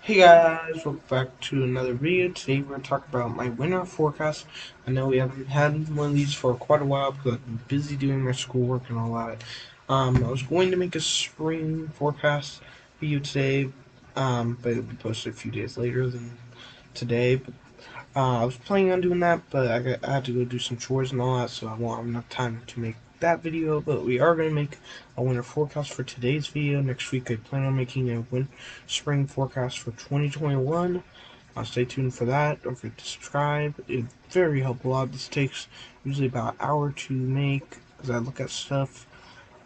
Hey guys, welcome back to another video. Today we're going to talk about my winter forecast. I know we haven't had one of these for quite a while because I've been busy doing my schoolwork and all that. I was going to make a spring forecast video today, but it'll be posted a few days later than today. I was planning on doing that, but I had to go do some chores and all that, so I won't have enough time to make that video. But we are going to make a winter forecast for today's video. Next week, I plan on making a spring forecast for 2021. Stay tuned for that. Don't forget to subscribe. It very help a lot. This takes usually about an hour to make because I look at stuff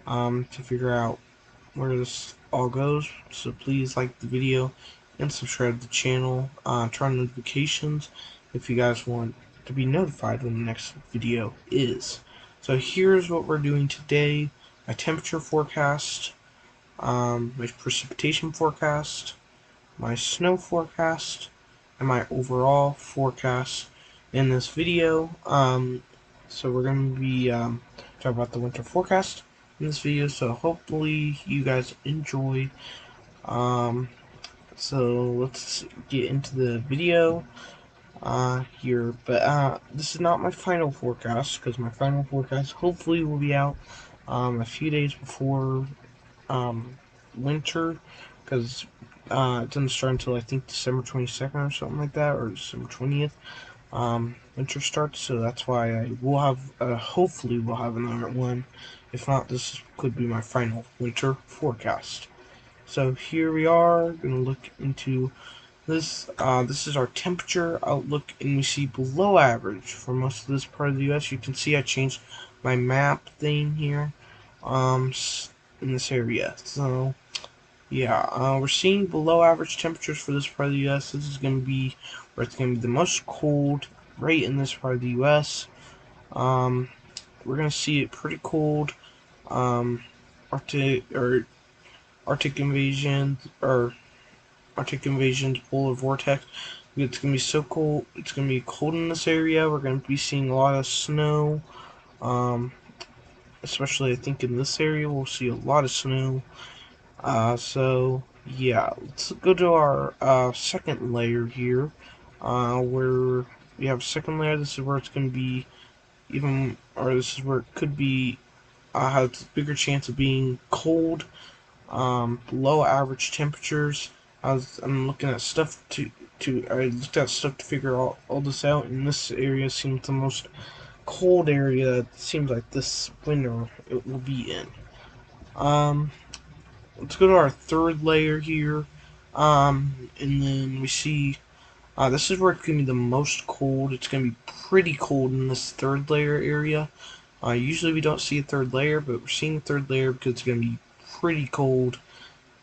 to figure out where this all goes. So please like the video and subscribe to the channel. Turn on notifications if you guys want to be notified when the next video is. So here's what we're doing today. My temperature forecast, my precipitation forecast, my snow forecast, and my overall forecast in this video. So we're going to be talking about the winter forecast in this video, so hopefully you guys enjoy. Um, so let's get into the video here, but this is not my final forecast because my final forecast hopefully will be out a few days before winter, because it doesn't start until I think December 22nd or something like that, or December 20th. Winter starts, so that's why I will have, hopefully we'll have another one. If not, this could be my final winter forecast. So here we are, gonna look into this. This is our temperature outlook, and we see below average for most of this part of the U.S. You can see I changed my map thing here, in this area. So yeah, we're seeing below average temperatures for this part of the U.S. This is going to be where it's going to be the most cold, right in this part of the U.S. Um, we're going to see it pretty cold. Arctic or Arctic invasion or Arctic invasion's polar vortex. It's going to be so cold. It's going to be cold in this area. We're going to be seeing a lot of snow. Um, especially I think in this area we'll see a lot of snow. So yeah, let's go to our second layer here, where we have second layer. This is where it's going to be even, or this is where it could be, has a bigger chance of being cold, below average temperatures. I'm looking at stuff I looked at stuff to figure all this out, and this area seems the most cold area. It seems like this winter it will be in. Um, let's go to our third layer here. And then we see this is where it's going to be the most cold. It's going to be pretty cold in this third layer area. Usually we don't see a third layer, but we're seeing a third layer because it's going to be pretty cold.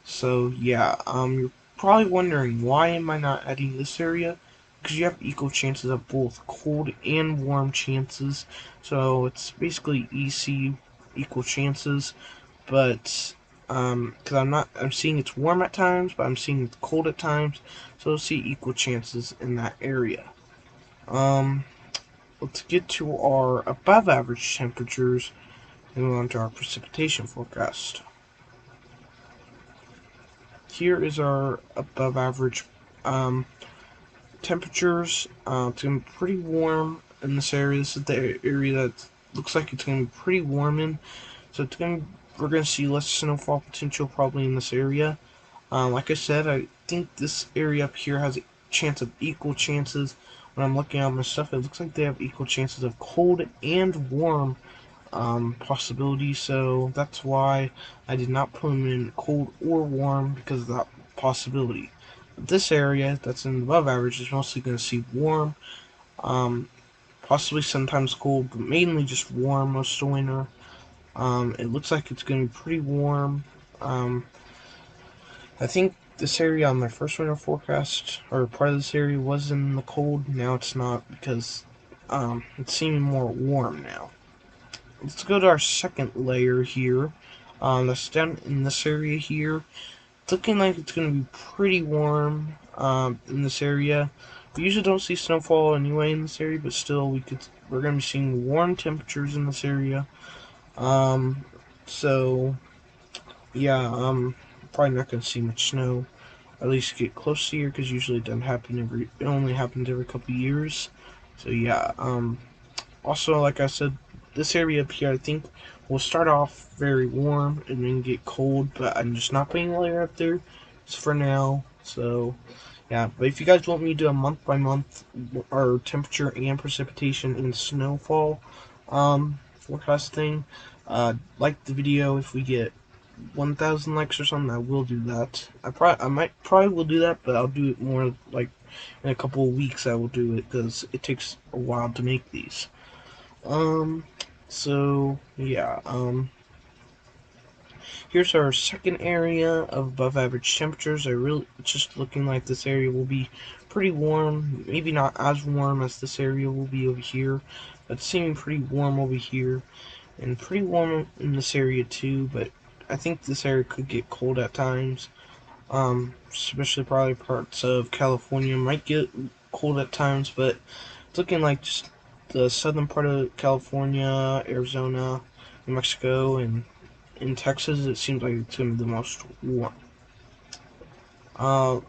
So yeah, you're probably wondering why am I not adding this area? Because you have equal chances of both cold and warm chances. So it's basically EC equal chances, but because I'm seeing it's warm at times, but I'm seeing it's cold at times, so we'll see equal chances in that area. Um, let's get to our above average temperatures and move on to our precipitation forecast. Here is our above average temperatures. It's going to be pretty warm in this area. This is the area that looks like it's going to be pretty warm in. So we're going to see less snowfall potential probably in this area. Like I said, I think this area up here has a chance of equal chances. When I'm looking at my stuff, it looks like they have equal chances of cold and warm possibilities. So that's why I did not put them in cold or warm, because of that possibility. This area that's in above average is mostly going to see warm, possibly sometimes cold, but mainly just warm most of the winter. It looks like it's going to be pretty warm. I think this area on my first winter forecast, or part of this area, was in the cold. Now it's not, because it's seeming more warm now. Let's go to our second layer here. That's down in this area here. It's looking like it's going to be pretty warm in this area. We usually don't see snowfall anyway in this area, but still we're going to be seeing warm temperatures in this area. So yeah, probably not going to see much snow. at least get close to here, because usually it doesn't happen it only happens every couple years. So yeah, also, like I said, this area up here, I think, will start off very warm and then get cold, but I'm just not putting a layer up there just for now. So yeah, but if you guys want me to do a month by month or temperature and precipitation and snowfall forecast thing, like the video. If we get 1,000 likes or something, I will do that. I might probably will do that, but I'll do it more like in a couple of weeks. I will do it because it takes a while to make these. Um, so yeah, here's our second area of above average temperatures. It's just looking like this area will be pretty warm. Maybe not as warm as this area will be over here, but it's seeming pretty warm over here and pretty warm in this area too. But I think this area could get cold at times. Especially probably parts of California might get cold at times, but it's looking like just the southern part of California, Arizona, New Mexico, and in Texas, it seems like it's going to be the most warm.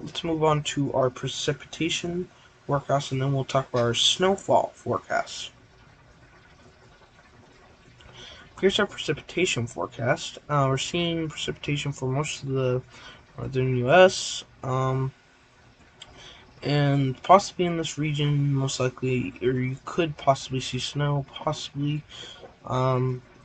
Let's move on to our precipitation forecast, and then we'll talk about our snowfall forecast. Here's our precipitation forecast. We're seeing precipitation for most of the northern U.S. And possibly in this region, most likely, or you could possibly see snow, possibly,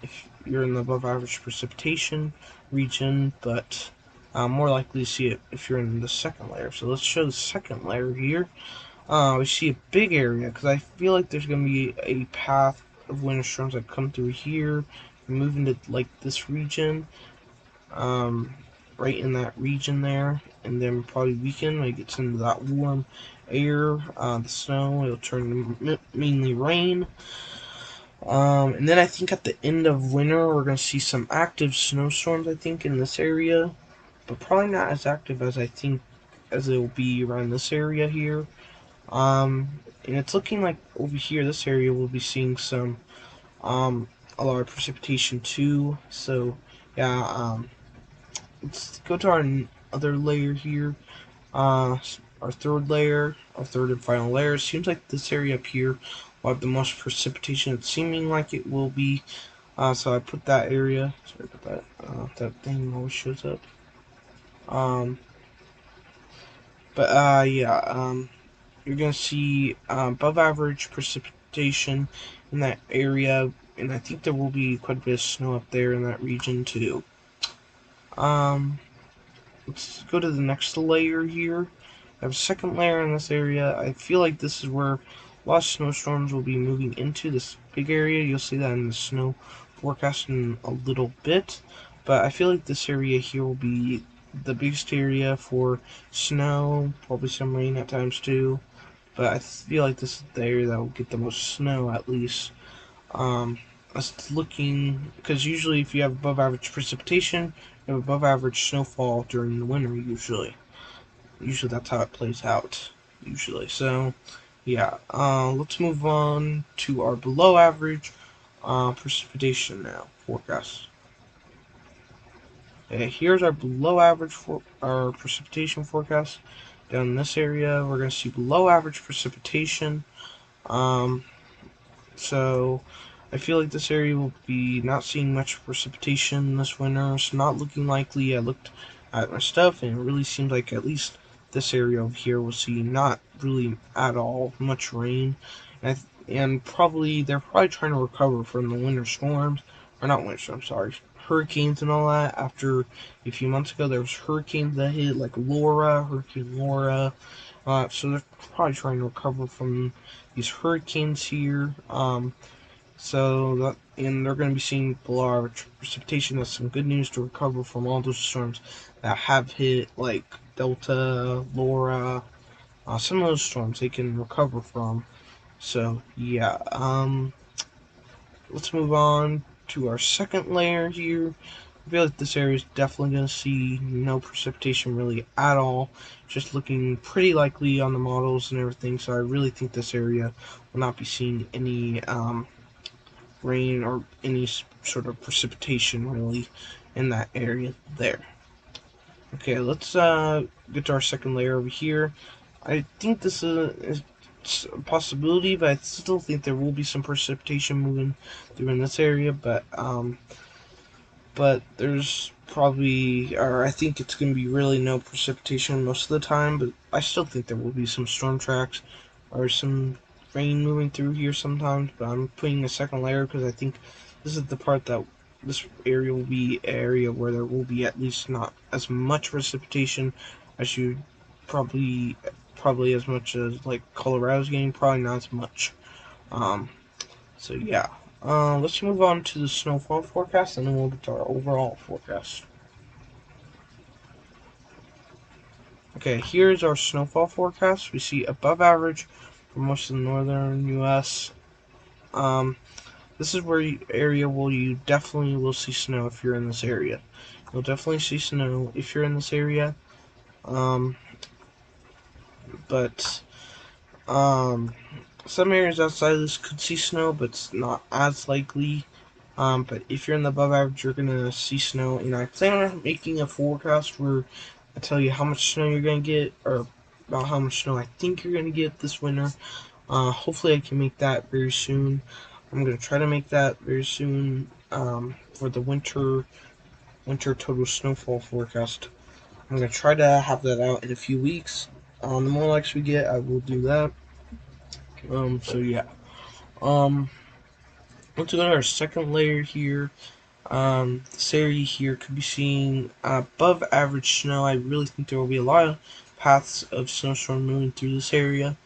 if you're in the above average precipitation region, but more likely to see it if you're in the second layer. So let's show the second layer here. We see a big area, because I feel like there's going to be a path of winter storms that come through here, move into like this region, right in that region there, and then probably weaken when it gets into that warm air. The snow, it'll turn to mainly rain. And then I think at the end of winter, we're going to see some active snowstorms, I think, in this area, but probably not as active as I think as it will be around this area here. And it's looking like over here, this area, we'll be seeing some, a lot of precipitation too. So, yeah, let's go to our other layer here. Our third layer, our third and final layer. It seems like this area up here will have the most precipitation. It's seeming like it will be. So I put that area. Sorry about that. That thing always shows up. Yeah. You're gonna see above average precipitation in that area, and I think there will be quite a bit of snow up there in that region too. Um, let's go to the next layer here. I have a second layer in this area. I feel like this is where a lot of snowstorms will be moving into this big area. You'll see that in the snow forecast in a little bit. But I feel like this area here will be the biggest area for snow, probably some rain at times too. But I feel like this is the area that will get the most snow at least. Us looking, because usually if you have above average precipitation, you have above average snowfall during the winter usually. Usually that's how it plays out, usually. So, yeah, let's move on to our below average precipitation now, forecast. Okay, here's our below average for our precipitation forecast. Down in this area, we're going to see below average precipitation. Um, So I feel like this area will be not seeing much precipitation this winter. It's not looking likely. I looked at my stuff and it really seems like at least this area over here will see not really at all much rain. And probably they're probably trying to recover from the winter storms, or not winter storms, sorry, hurricanes and all that. After a few months ago, there was hurricanes that hit, like Hurricane Laura. So they're probably trying to recover from these hurricanes here. And they're going to be seeing below average precipitation. That's some good news to recover from all those storms that have hit, like Delta, Laura. Some of those storms they can recover from. So yeah, let's move on to our second layer here. I feel like this area is definitely going to see no precipitation really at all. Just looking pretty likely on the models and everything. So I really think this area will not be seeing any rain or any sort of precipitation really in that area there. Okay, let's get to our second layer over here. I think this is a possibility, but I still think there will be some precipitation moving through in this area. But there's probably, or I think it's going to be really no precipitation most of the time. But I still think there will be some storm tracks or some rain moving through here sometimes. But I'm putting a second layer because I think this is the part that this area will be an area where there will be at least not as much precipitation as you probably as much as like Colorado's getting, probably not as much. Um, so yeah. Let's move on to the snowfall forecast, and then we'll get to our overall forecast. Okay, here's our snowfall forecast. We see above average for most of the northern U.S. Um, this is where area where you definitely will see snow if you're in this area. You'll definitely see snow if you're in this area. Um, but um, some areas outside of this could see snow, but it's not as likely. But if you're in the above average, you're gonna see snow, and I plan on making a forecast where I tell you how much snow you're gonna get, or about how much snow I think you're gonna get this winter. Hopefully, I can make that very soon. I'm gonna try to make that very soon for the winter total snowfall forecast. I'm gonna try to have that out in a few weeks. The more likes we get, I will do that. So yeah. Um, let's go to our second layer here. This area here could be seeing above average snow. I really think there will be a lot of paths of snowstorm moving through this area,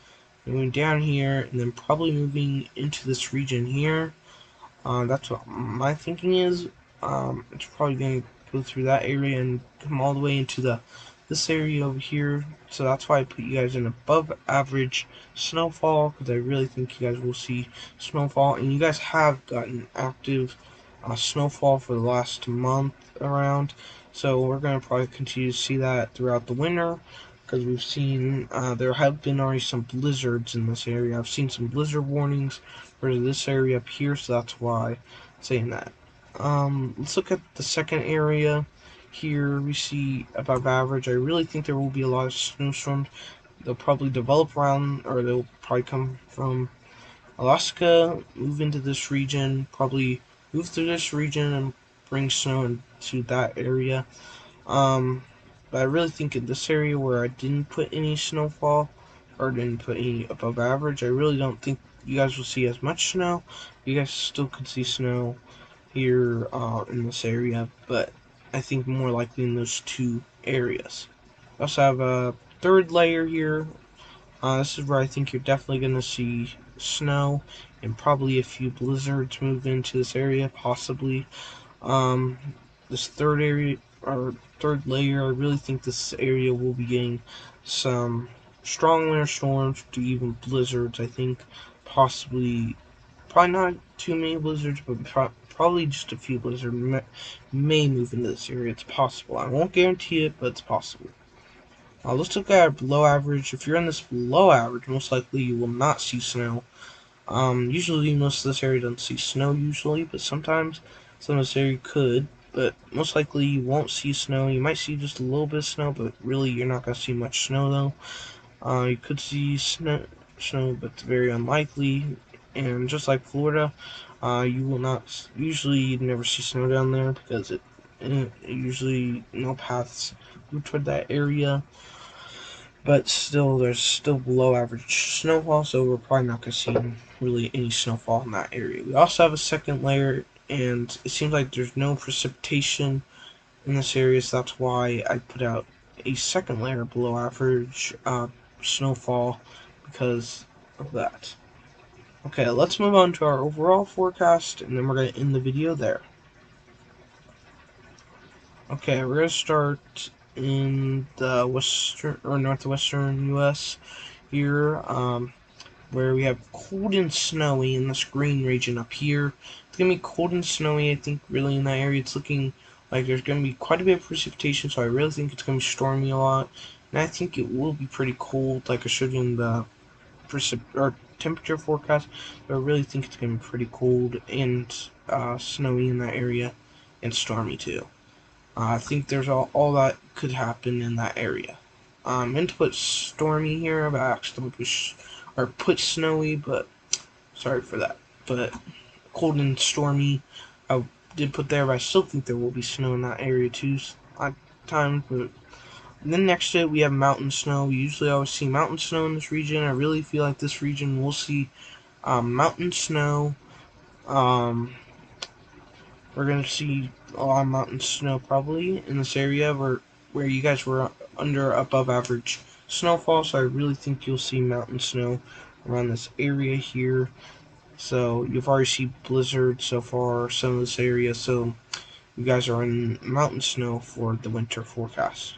moving down here, and then probably moving into this region here. That's what my thinking is. It's probably going to go through that area and come all the way into this area over here. So that's why I put you guys in above average snowfall, because I really think you guys will see snowfall, and you guys have gotten active snowfall for the last month around. So we're going to probably continue to see that throughout the winter, because we've seen there have been already some blizzards in this area. I've seen some blizzard warnings for this area up here, so that's why I'm saying that. Let's look at the second area. Here we see above average. I really think there will be a lot of snowstorms. They'll probably develop around, or they'll probably come from Alaska, move into this region, probably move through this region and bring snow into that area. Um, but I really think in this area where I didn't put any snowfall, or didn't put any above average, I really don't think you guys will see as much snow. You guys still could see snow here in this area, but I think more likely in those two areas. I also have a third layer here. This is where I think you're definitely going to see snow and probably a few blizzards move into this area, possibly. Um, this third area, or third layer, I really think this area will be getting some strong winter storms to even blizzards. I think possibly, probably not too many blizzards, but probably just a few blizzards may move into this area. It's possible. I won't guarantee it, but it's possible. Let's look at below average. If you're in this below average, most likely you will not see snow. Usually most of this area doesn't see snow usually, but sometimes some of this area could. But most likely you won't see snow. You might see just a little bit of snow, but really you're not going to see much snow though. You could see snow, but it's very unlikely. And just like Florida, you will not, usually you'd never see snow down there because it usually no paths move toward that area. But still, there's still below average snowfall, so we're probably not going to see really any snowfall in that area. We also have a second layer, and it seems like there's no precipitation in this area, so that's why I put out a second layer below average snowfall because of that. Okay, let's move on to our overall forecast, and then we're going to end the video there. Okay, we're going to start in the western or northwestern U.S. here. Where we have cold and snowy in this green region up here. It's going to be cold and snowy, I think, really in that area. It's looking like there's going to be quite a bit of precipitation, so I really think it's going to be stormy a lot. And I think it will be pretty cold, like I showed you in the temperature forecast. But I really think it's going to be pretty cold and snowy in that area, and stormy too. I think there's all that could happen in that area. I'm going to put stormy here, but I accidentally put snowy, but sorry for that. But cold and stormy, I did put there, but I still think there will be snow in that area too at times. But and then next to it, we have mountain snow. We usually always see mountain snow in this region. I really feel like this region will see mountain snow. Um, we're gonna see a lot of mountain snow probably in this area where you guys were under above average snowfall. So I really think you'll see mountain snow around this area here. So you've already seen blizzards so far, some of this area. So you guys are in mountain snow for the winter forecast.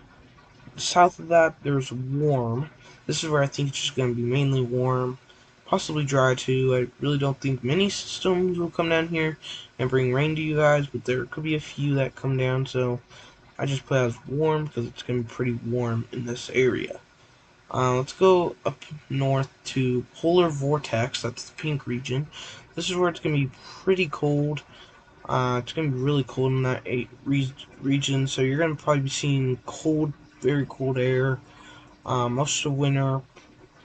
South of that, there's warm. This is where I think it's just going to be mainly warm, possibly dry too. I really don't think many systems will come down here and bring rain to you guys, but there could be a few that come down, so I just put it as warm because it's going to be pretty warm in this area. Let's go up north to Polar Vortex, that's the pink region. This is where it's going to be pretty cold. It's going to be really cold in that region, so you're going to probably be seeing cold, very cold air. Most of winter,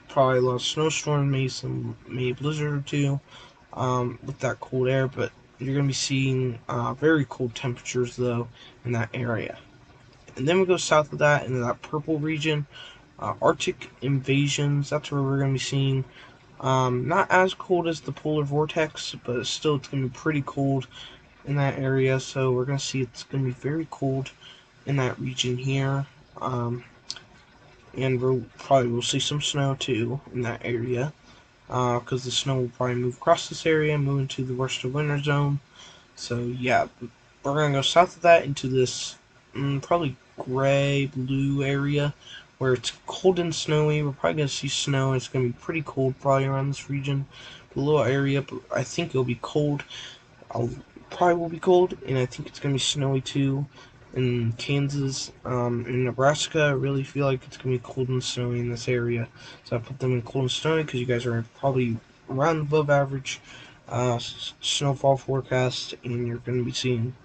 probably a lot of snowstorm, maybe blizzard or two, with that cold air, but you're going to be seeing very cold temperatures, though, in that area. And then we go south of that, into that purple region, Arctic invasions, that's where we're going to be seeing not as cold as the polar vortex, but still it's going to be pretty cold in that area, so we're going to see it's going to be very cold in that region here. And we'll see some snow too in that area, because the snow will probably move across this area and move into the worst of winter zone. So yeah, we're going to go south of that into this probably gray blue area where it's cold and snowy. We're probably going to see snow. It's going to be pretty cold probably around this region, the little area, but I think it'll be cold. Probably will be cold, and I think it's going to be snowy too in Kansas. In Nebraska, I really feel like it's going to be cold and snowy in this area. So I put them in cold and snowy because you guys are probably around above average snowfall forecast, and you're going to be seeing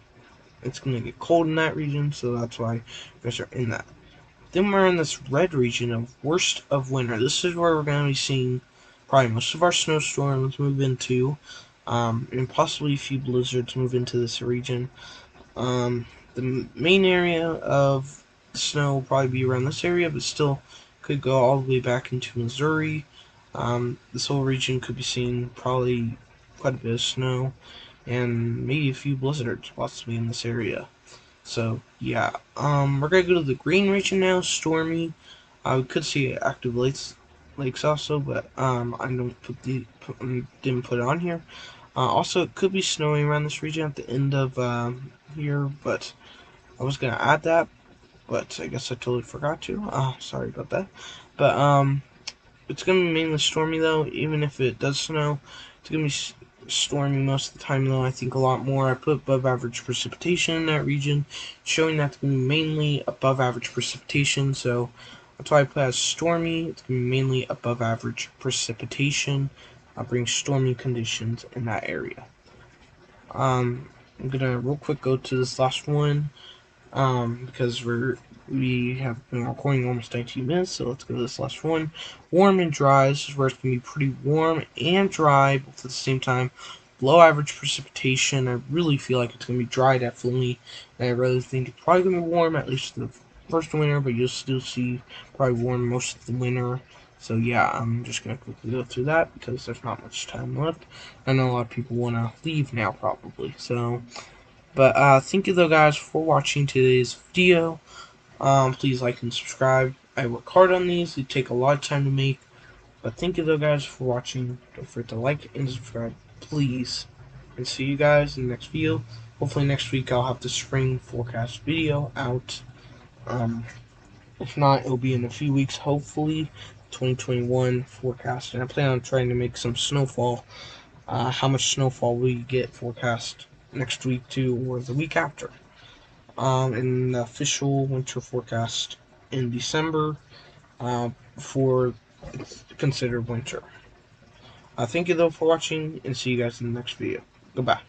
it's going to get cold in that region, so that's why you guys are in that. Then we're in this red region of worst of winter. This is where we're going to be seeing probably most of our snowstorms move into, and possibly a few blizzards move into this region. The main area of snow will probably be around this area, but still could go all the way back into Missouri. This whole region could be seeing probably quite a bit of snow, and maybe a few blizzards possibly in this area. So yeah, we're gonna go to the green region now, stormy. We could see active lakes also, but I don't didn't put it on here. Also, it could be snowing around this region at the end of here, but I was gonna add that, but I guess I totally forgot to. Sorry about that. But it's gonna be mainly stormy though. Even if it does snow, it's gonna be stormy most of the time though. I think a lot more. I put above average precipitation in that region, showing that it's gonna be mainly above average precipitation. So that's why I put as stormy. It's gonna be mainly above average precipitation. I'll bring stormy conditions in that area. I'm gonna real quick go to this last one, because we have been recording almost 19 minutes, so let's go to this last one. Warm and dry. This is where it's gonna be pretty warm and dry both at the same time. Below average precipitation. I really feel like it's gonna be dry, definitely, and I really think it's probably gonna be warm at least the first winter, but you'll still see probably warm most of the winter. So yeah, I'm just gonna quickly go through that because there's not much time left. I know a lot of people wanna leave now probably. So, but thank you though guys for watching today's video. Please like and subscribe. I work hard on these. They take a lot of time to make. But thank you though guys for watching. Don't forget to like and subscribe, please. And see you guys in the next video. Hopefully next week I'll have the spring forecast video out. If not, it'll be in a few weeks, hopefully. 2021 forecast, and I plan on trying to make some snowfall. How much snowfall we get forecast next week too, or the week after. In the official winter forecast in December, for considered winter. Thank you though for watching, and see you guys in the next video. Goodbye.